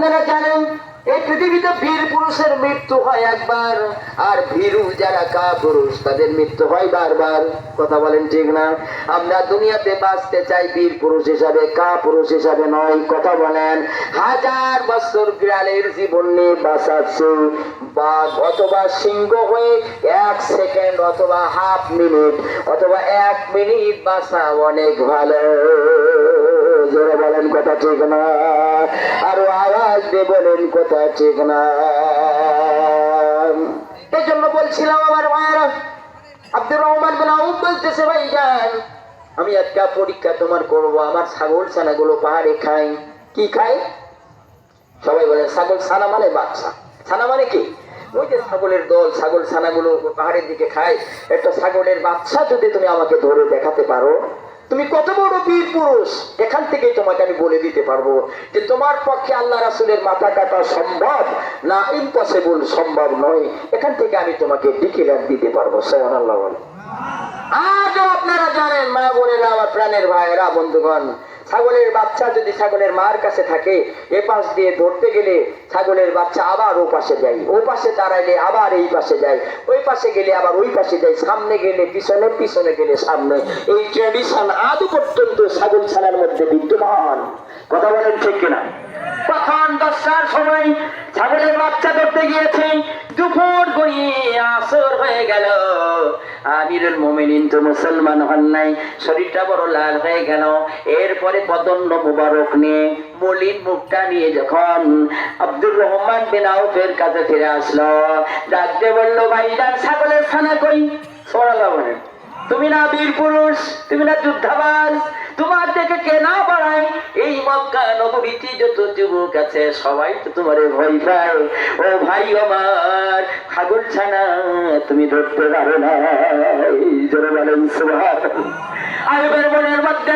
আপনারা জানেন এই পৃথিবীতে বীর পুরুষের মৃত্যু হয় একবার, আর ভীরু যারা কাপুরুষ তাদের মৃত্যু হয় বারবার। কথা বলেন ঠিক না? আমরা দুনিয়াতে বাঁচতে চাই বীর পুরুষ হিসাবে, কাপুরুষ হিসাবে নয়। কথা বলেন। 1000 বছর বিড়ালের জীবন নিয়ে বাঁচাচ্ছে বাঘ অথবা সিংহ হয়ে 1 সেকেন্ড অথবা হাফ মিনিট অথবা 1 মিনিট বাঁচা অনেক ভালো। জোরে বলেন কথা ঠিক না? আরো আওয়াজ দিয়ে বলেন কথা ঠিক না? এই জন্য বলছিলাম আমার মায়েরা, আব্দুর রহমান বিন আউফ বলতেছে, ভাই যান আমি একটা পরীক্ষা তোমার করব। আমার ছাগল ছানাগুলো পাহাড়ে খায়। কি খায়? সবাই বলেন ছাগল ছানা মানে বাচ্চা। ছানা মানে কি? ওই যে ছাগলের দল, ছাগল ছানাগুলো পাহাড়ের দিকে খায়। একটা ছাগলের বাচ্চা যদি তুমি আমাকে ধরে দেখাতে পারো, তুমি কত বড় বীর পুরুষ, এখান থেকেই তোমাকে আমি বলে দিতে পারবো যে তোমার পক্ষে আল্লাহ রাসূলের মাথা কাটা সম্ভব না ইম্পসিবল, সম্ভব নয়। এখান থেকে আমি তোমাকে ডিক্লেয়ার দিতে পারবো। সুবহানাল্লাহ বলেন। আজও আপনারা জানেন মা বোনেরা, আমার প্রাণের ভাইয়েরা, বন্ধুগণ, ছাগলের বাচ্চা যদি ছাগলের মার কাছে থাকে, এ পাশ দিয়ে ধরতে গেলে ছাগলের বাচ্চা আবার ও পাশে যায়, ও পাশে দাঁড়াইলে আবার এই পাশে যায়, ওই পাশে গেলে আবার ওই পাশে যায়, সামনে গেলে পিছনে, পিছনে গেলে সামনে। এই ট্র্যাডিশন আজও পর্যন্ত ছাগল ছানার মধ্যে বিদ্যমান। কথা বলেন ঠিক কিনা? তখন 10টার সময় ছাগলের বাচ্চা ধরতে গিয়েছে, দুপুর গড়িয়ে আসর হয়ে গেল। আমিরুল মুমিনিন তো মুসলমান হন নাই, শরীরটা বড় লাল হয়ে গেল। এরপরে পদন্য মুবারক নিয়ে মলিন মুখটা নিয়ে যখন আব্দুর রহমান বিন আউফের কাছে ফিরে আসলো, ডাকতে বললো, ভাইজান ছাগলের ছানা কই? সুবহানাল্লাহ বলেন। তুমি না বীর পুরুষ, তুমি না যুদ্ধাবাজ, তোমার দেখে কে না বাড়ায়? এই মক্কা নগরীতে যত যুবক আছে সবাই তো তোমারে ভয় পায়। ও ভাই আমার, ছাগল ছানা তুমি ধরতে পারো না। জোরে বলেন সুবহানাল্লাহ। আর মনের মধ্যে